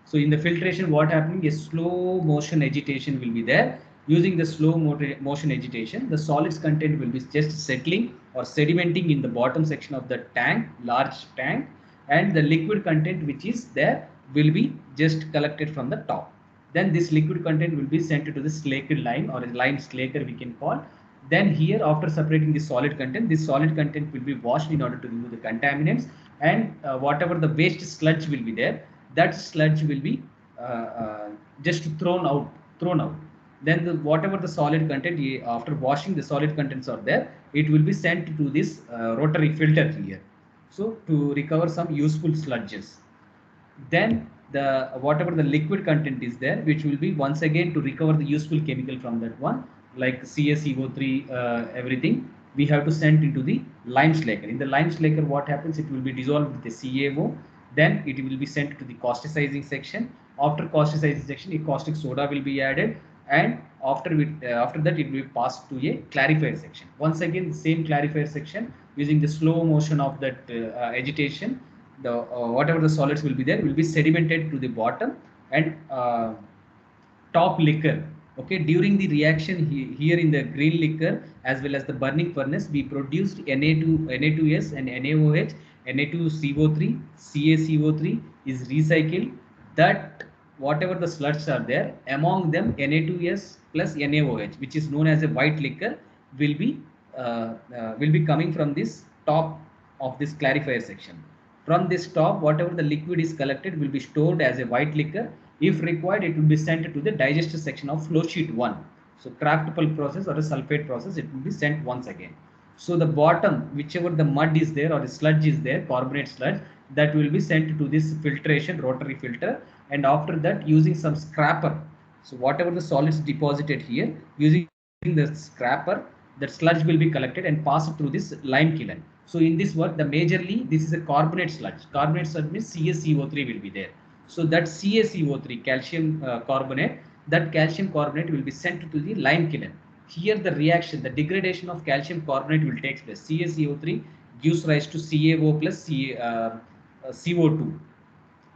So in the filtration, what happening? A slow motion agitation will be there. Using the slow motion agitation, the solids content will be just settling or sedimenting in the bottom section of the tank, large tank, and the liquid content which is there will be just collected from the top. Then this liquid content will be sent to the slaked lime, or a lime slaker we can call. Then here, after separating the solid content, this solid content will be washed in order to remove the contaminants, and whatever the waste sludge will be there, that sludge will be just thrown out. Then whatever the solid content, after washing the solid contents are there, it will be sent to this rotary filter here. So to recover some useful sludges. Then the whatever the liquid content is there, which will be once again to recover the useful chemical from that one, like CaCO3, everything, we have to send into the lime slaker. In the lime slaker, what happens? It will be dissolved with the CaO. Then it will be sent to the causticizing section. After causticizing section, a caustic soda will be added, and after that it will be passed to a clarifier section. Once again, the same clarifier section, using the slow motion of that agitation, the whatever the solids will be there will be sedimented to the bottom, and top liquor. Okay, during the reaction here in the green liquor as well as the burning furnace, we produced Na2s and NaOH, Na2CO3, CaCO3 is recycled. That whatever the sludges are there, among them Na2s plus NaOH, which is known as a white liquor, will be coming from this top of this clarifier section. From this top, whatever the liquid is collected will be stored as a white liquor. If required, it will be sent to the digester section of flow sheet 1. So craft pulp process or a sulfate process, it will be sent once again. So the bottom, whichever the mud is there or the sludge is there, carbonate sludge, that will be sent to this filtration rotary filter. And after that, using some scraper, so whatever the solids deposited here, using the scraper, that sludge will be collected and passed through this lime kiln. So in this work, the majorly this is a carbonate sludge. Carbonate sludge means CaCO3 will be there. So that CaCO3, calcium carbonate, that calcium carbonate will be sent to the lime kiln. Here the reaction, the degradation of calcium carbonate will take place. CaCO3 gives rise to CaO plus CO2,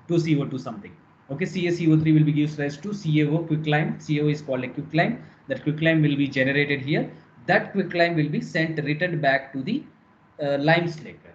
2CO2 something. Okay, CaCO3 will be gives rise to CaO quicklime. CaO is called a quicklime. That quicklime will be generated here. That quicklime will be returned back to the lime slaker.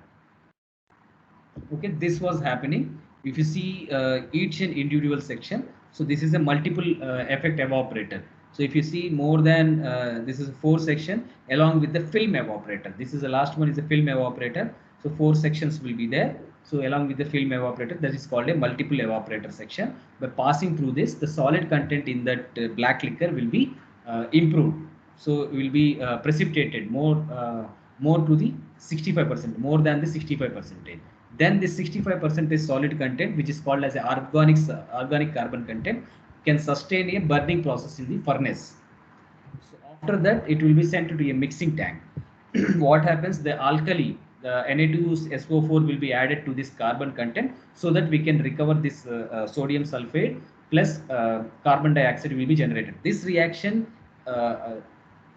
Okay, this was happening. If you see each and individual section, so this is a multiple effect evaporator. So if you see more than this is a 4 section along with the film evaporator. This is the last one, is a film evaporator. So 4 sections will be there. So along with the film evaporator, that is called a multiple evaporator section. By passing through this, the solid content in that black liquor will be improved. So it will be precipitated more to the 65%, more than the 65%. Then this 65% solid content, which is called as organic carbon content, can sustain a burning process in the furnace. So after that, it will be sent to a mixing tank. What happens? The alkali, the Na2SO4 will be added to this carbon content, so that we can recover this sodium sulfate plus carbon dioxide will be generated. This reaction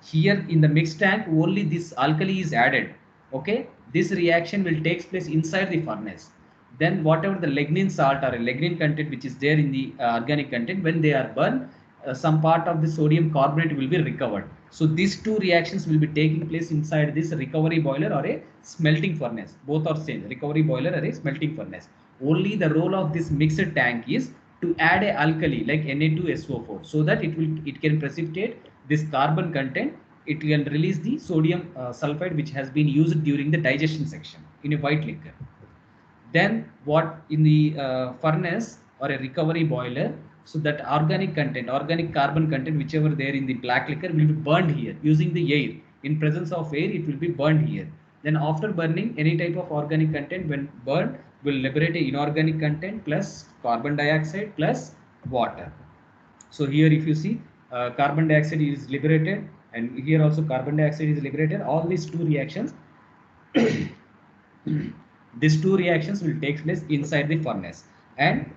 here in the mixed tank, only this alkali is added. Okay, this reaction will take place inside the furnace. Then whatever the lignin salt or a lignin content which is there in the organic content, when they are burned, some part of the sodium carbonate will be recovered. So these two reactions will be taking place inside this recovery boiler or a smelting furnace. Both are same, recovery boiler or a smelting furnace. Only the role of this mixed tank is to add a alkali like Na2SO4, so that it can precipitate this carbon content. It can release the sodium sulfide which has been used during the digestion section in a white liquor. Then what in the furnace or a recovery boiler, so that organic carbon content, whichever there in the black liquor, will be burned here using the air. In presence of air, it will be burned here. Then after burning, any type of organic content when burned will liberate a inorganic content plus carbon dioxide plus water. So here if you see carbon dioxide is liberated, and here also carbon dioxide is liberated. All these two reactions these two reactions will take place inside the furnace, and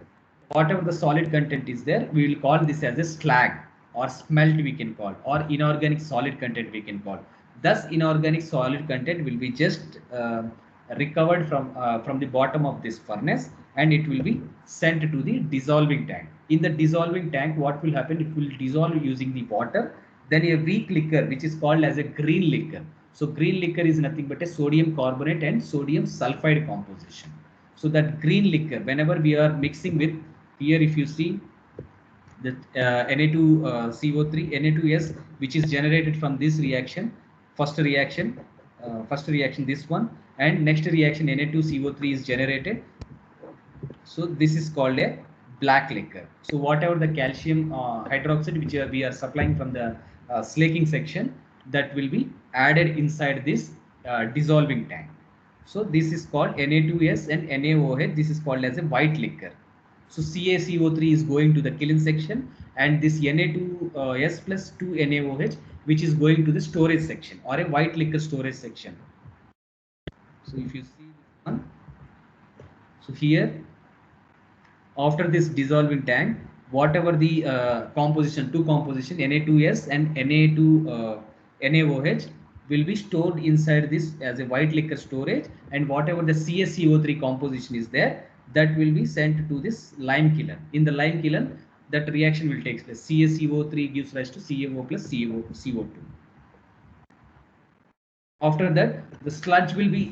whatever the solid content is there, we will call this as a slag or smelt we can call, or inorganic solid content we can call. Thus, inorganic solid content will be just recovered from the bottom of this furnace, and it will be sent to the dissolving tank. In the dissolving tank, what will happen? It will dissolve using the water. Then a weak liquor, which is called as a green liquor. So green liquor is nothing but a sodium carbonate and sodium sulfide composition. So that green liquor, whenever we are mixing with, here if you see the Na2CO3 Na2S, which is generated from this reaction, first reaction this one, and next reaction Na2CO3 is generated. So this is called a black liquor. So whatever the calcium hydroxide which we are supplying from the slaking section, that will be added inside this dissolving tank. So this is called Na2S and NaOH. This is called as a white liquor. So CaCO3 is going to the kiln section, and this Na2S plus 2NaOH, which is going to the storage section or a white liquor storage section. So if you see this one, so here after this dissolving tank, whatever the two composition Na2S and NaOH will be stored inside this as a white liquor storage, and whatever the CaCO3 composition is there, that will be sent to this lime kiln. In the lime kiln, that reaction will take place. CaCO3 gives rise to CaO plus CO2. After that, the sludge will be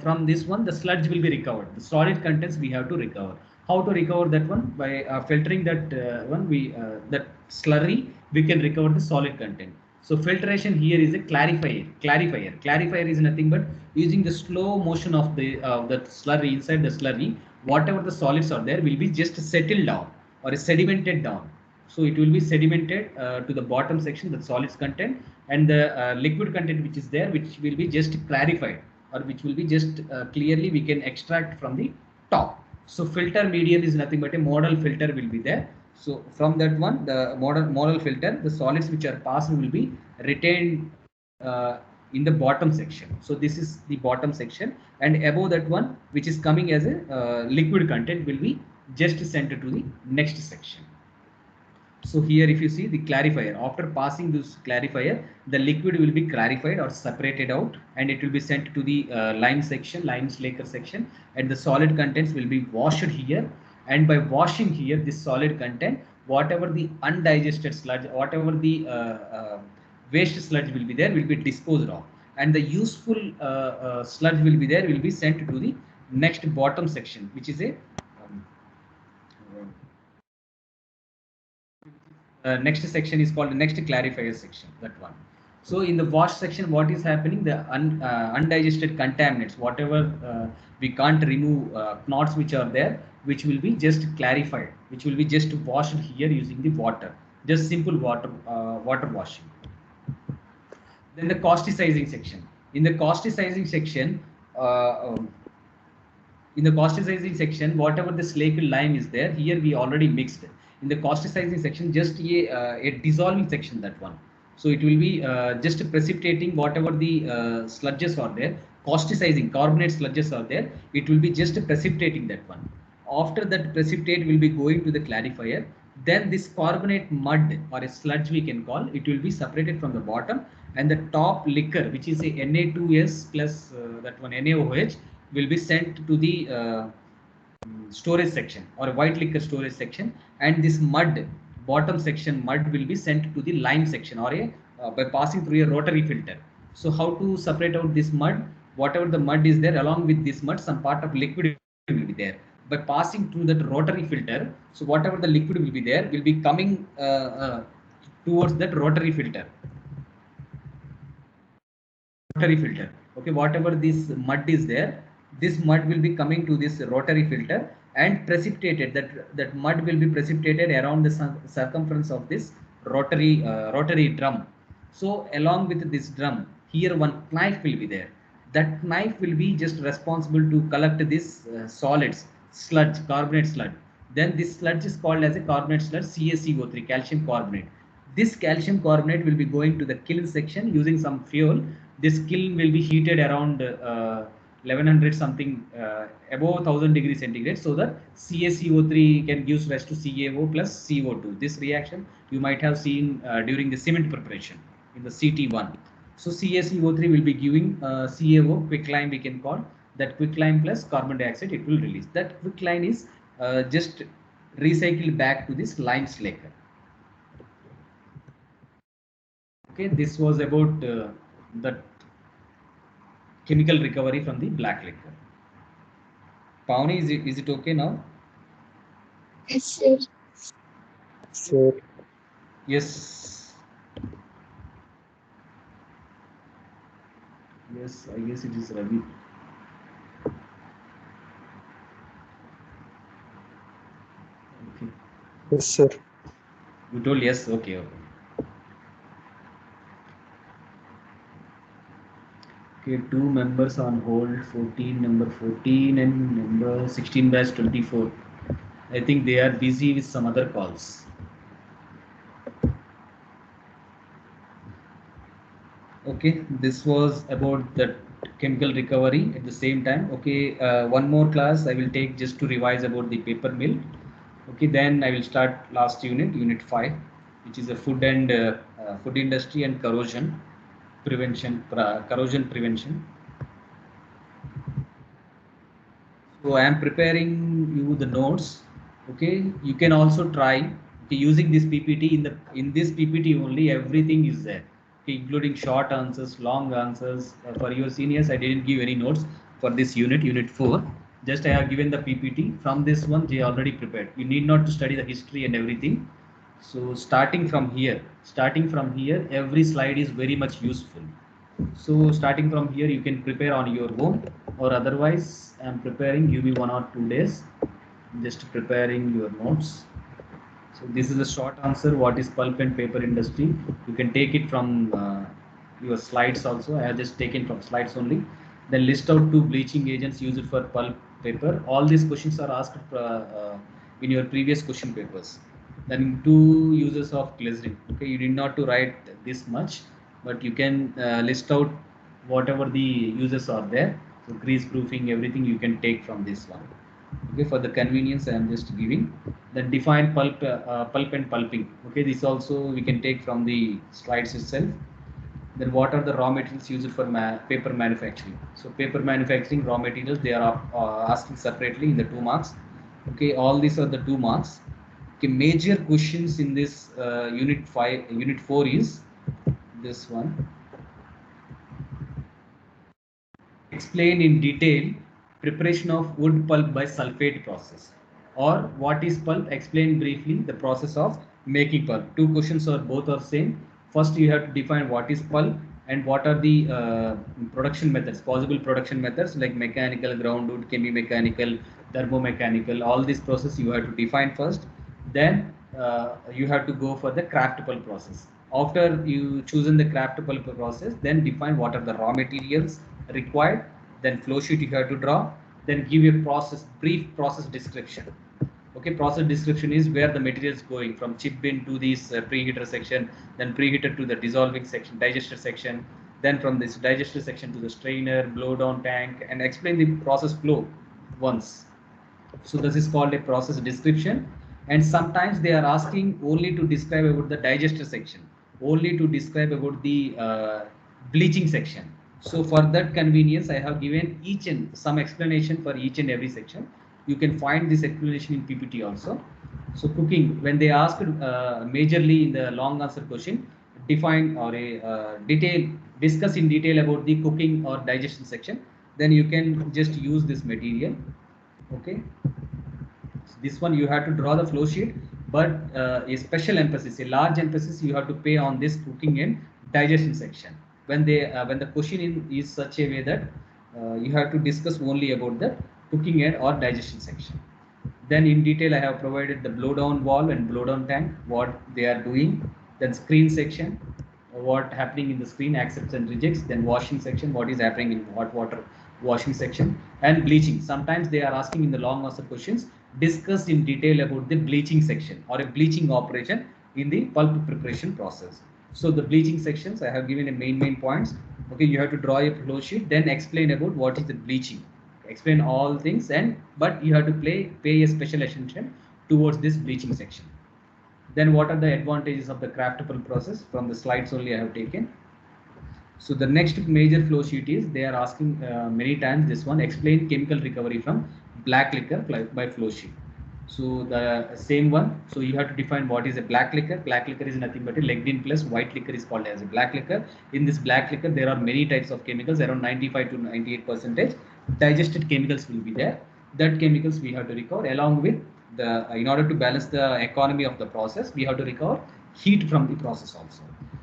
from this one, the sludge will be recovered. The solid contents we have to recover. How to recover that one? By filtering that that slurry, we can recover the solid content. So filtration here is a clarifier is nothing but using the slow motion of the slurry. Inside the slurry, whatever the solids are there will be just settled down or sedimented down. So it will be sedimented to the bottom section, the solids content, and the liquid content which is there, which will be just clarified, or which will be just clearly we can extract from the top. So filter medium is nothing but a model filter will be there. So from that one, the model filter, the solids which are passed will be retained in the bottom section. So this is the bottom section, and above that one, which is coming as a liquid content, will be just sent to the next section. So here if you see the clarifier, after passing this clarifier, the liquid will be clarified or separated out, and it will be sent to the lime section, lime slaker section, and the solid contents will be washed here. And by washing here this solid content, whatever the undigested sludge, whatever the waste sludge will be there, will be disposed of, and the useful sludge will be there, will be sent to the next bottom section, which is a next section is called the next clarifier section, that one. So in the wash section, what is happening? The undigested contaminants, whatever we can't remove, knots which are there, which will be just clarified, which will be just washed here using the water, just simple water washing. Then the causticizing section. In the causticizing section, uh, um, whatever the slaked lime is there, here we already mixed. In the causticizing section, just a dissolving section, that one. So it will be just precipitating whatever the sludges are there, causticizing carbonate sludges are there, it will be just precipitating that one. After that precipitate will be going to the clarifier, then this carbonate mud or a sludge we can call, it will be separated from the bottom, and the top liquor, which is a Na2S plus that one NaOH, will be sent to the storage section or a white liquor storage section, and this mud, bottom section mud, will be sent to the lime section or a by passing through a rotary filter. So how to separate out this mud? Whatever the mud is there, along with this mud, some part of liquid will be there. By passing through that rotary filter, so whatever the liquid will be there, will be coming towards that rotary filter. Okay, whatever this mud is there, this mud will be coming to this rotary filter and precipitated. That mud will be precipitated around the circumference of this rotary drum. So along with this drum, here one knife will be there. That knife will be just responsible to collect this solids, sludge, carbonate sludge. Then this sludge is called as a carbonate sludge, CaCO3, calcium carbonate. This calcium carbonate will be going to the kiln section using some fuel. This kiln will be heated around 1100 something, above 1000 degrees centigrade, so that CaCO3 can give rise to CaO plus CO2. This reaction you might have seen during the cement preparation in the CT1. So CaCO3 will be giving CaO, quicklime we can call that, quicklime plus carbon dioxide it will release. That quicklime is just recycled back to this lime slaker. Okay, this was about the chemical recovery from the black liquor. Pawnee, is it okay now? Yes, sir. Sir, Yes. Yes, I guess it is Ravi. Okay. yes, sir. You told yes. Okay. Okay. Okay. Two members on hold. 14, number 14 and number 16/24. I think they are busy with some other calls. Okay. This was about the chemical recovery at the same time. Okay. One more class I will take just to revise about the paper mill. Okay. Then I will start last unit, unit 5, which is a food and food industry and corrosion prevention. So I am preparing you the notes. Okay, you can also try, okay, using this PPT. In this PPT only everything is there, okay, including short answers, long answers. For your seniors, I didn't give any notes for this unit, unit 4. Just I have given the PPT. From this one, they already prepared. You need not to study the history and everything. So starting from here, every slide is very much useful. So starting from here, you can prepare on your own, or otherwise I am preparing. Give me 1 or 2 days, just preparing your notes. So this is a short answer. What is pulp and paper industry? You can take it from your slides also. I have just taken from slides only. Then list out 2 bleaching agents used for pulp paper. All these questions are asked in your previous question papers. Then 2 uses of glycerin. Okay, you need not to write this much, but you can list out whatever the uses are there. So grease proofing, everything you can take from this one. Okay, for the convenience I am just giving. Then define pulp and pulping. Okay, this also we can take from the slides itself. Then what are the raw materials used for paper manufacturing? So paper manufacturing raw materials, they are asking separately in the 2 marks. Okay, all these are the 2 marks. Okay, major questions in this unit 5, unit 4 is this one. Explain in detail preparation of wood pulp by sulfate process. Or what is pulp? Explain briefly the process of making pulp. 2 questions are both are same. First you have to define what is pulp and what are the production methods, possible production methods like mechanical, ground wood, chemi-mechanical, thermomechanical. All this process you have to define first. Then you have to go for the craft pulp process. After you chosen the craft pulp process, then define what are the raw materials required. Then flow sheet you have to draw. Then give a brief process description. Okay, process description is where the material is going from chip bin to this preheater section, then preheater to the dissolving section, digester section, then from this digester section to the strainer, blow down tank, and explain the process flow once. So this is called a process description. And sometimes they are asking only to describe about the digester section, only to describe about the bleaching section. So for that convenience, I have given each and some explanation for each and every section. You can find this explanation in PPT also. So cooking, when they ask majorly in the long answer question, define or a discuss in detail about the cooking or digestion section, then you can just use this material. Okay, this one you have to draw the flow sheet, but a special emphasis, a large emphasis you have to pay on this cooking and digestion section. When the question is such a way that you have to discuss only about the cooking and or digestion section. Then in detail I have provided the blow down valve and blow down tank, what they are doing. Then screen section, what happening in the screen, accepts and rejects. Then washing section, what is happening in hot water washing section. And bleaching, sometimes they are asking in the long answer questions, discuss in detail about the bleaching section or a bleaching operation in the pulp preparation process. So the bleaching sections I have given a main points. Okay, you have to draw a flow sheet, then explain about what is the bleaching, explain all things, and but you have to pay a special attention towards this bleaching section. Then what are the advantages of the craftable process? From the slides only I have taken. So the next major flow sheet is they are asking many times this one, explain chemical recovery from black liquor by flow sheet. So the same one. So you have to define what is a black liquor. Black liquor is nothing but a legdin plus white liquor is called as a black liquor. In this black liquor, there are many types of chemicals. Around 95 to 98% digested chemicals will be there. That chemicals we have to recover along with the in order to balance the economy of the process, we have to recover heat from the process also.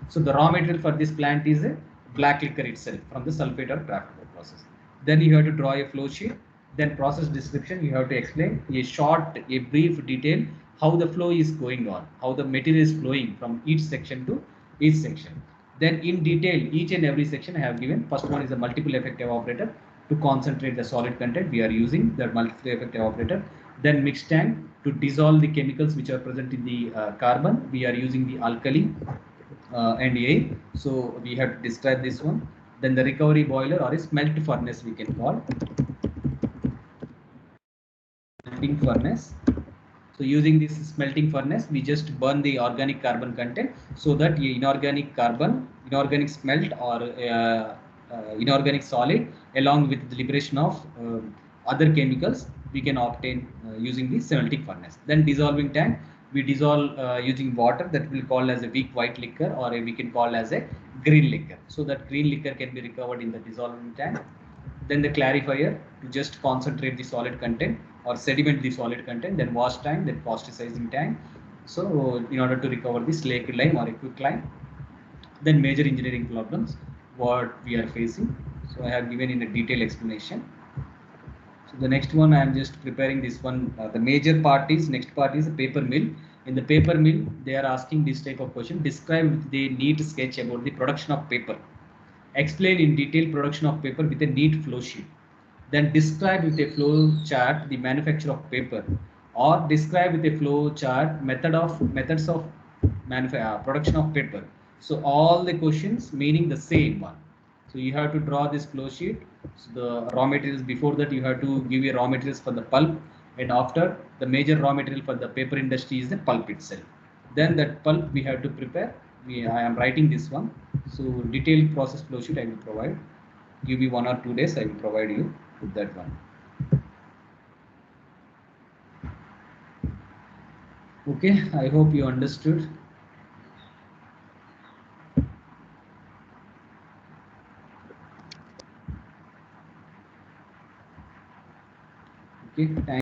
So the raw material for this plant is a black liquor itself from the sulfate or craft process. Then you have to draw a flow sheet. Then process description, you have to explain a short, a brief detail how the flow is going on, how the material is flowing from each section to each section. Then in detail, each and every section I have given. First one is a multiple effect evaporator to concentrate the solid content. We are using the multiple effect evaporator. Then mixed tank to dissolve the chemicals which are present in the carbon. We are using the alkali and air. So we have to describe this one. Then the recovery boiler or a smelt furnace we can call. Smelting furnace. So using this smelting furnace, we just burn the organic carbon content so that inorganic carbon, inorganic smelt or inorganic solid along with the liberation of other chemicals we can obtain using the smelting furnace. Then dissolving tank, we dissolve using water that will call as a weak white liquor or we can call as a green liquor. So that green liquor can be recovered in the dissolving tank. Then the clarifier to just concentrate the solid content or sediment the solid content, then wash tank, then causticizing tank. So in order to recover the slaked lime or a quick lime, then major engineering problems what we are facing. So I have given in a detailed explanation. So the next one I am just preparing this one. The major part is next part is the paper mill. In the paper mill, they are asking this type of question. Describe with the neat sketch about the production of paper. Explain in detail production of paper with a neat flow sheet. Then describe with a flow chart the manufacture of paper, or describe with a flow chart methods of production of paper. So all the questions meaning the same one. So you have to draw this flow sheet. So the raw materials, before that you have to give a raw materials for the pulp, and after the major raw material for the paper industry is the pulp itself. Then that pulp we have to prepare. I am writing this one. So detailed process flow sheet I will provide. Give me 1 or 2 days, I will provide you with that one. Okay, I hope you understood. Okay, thank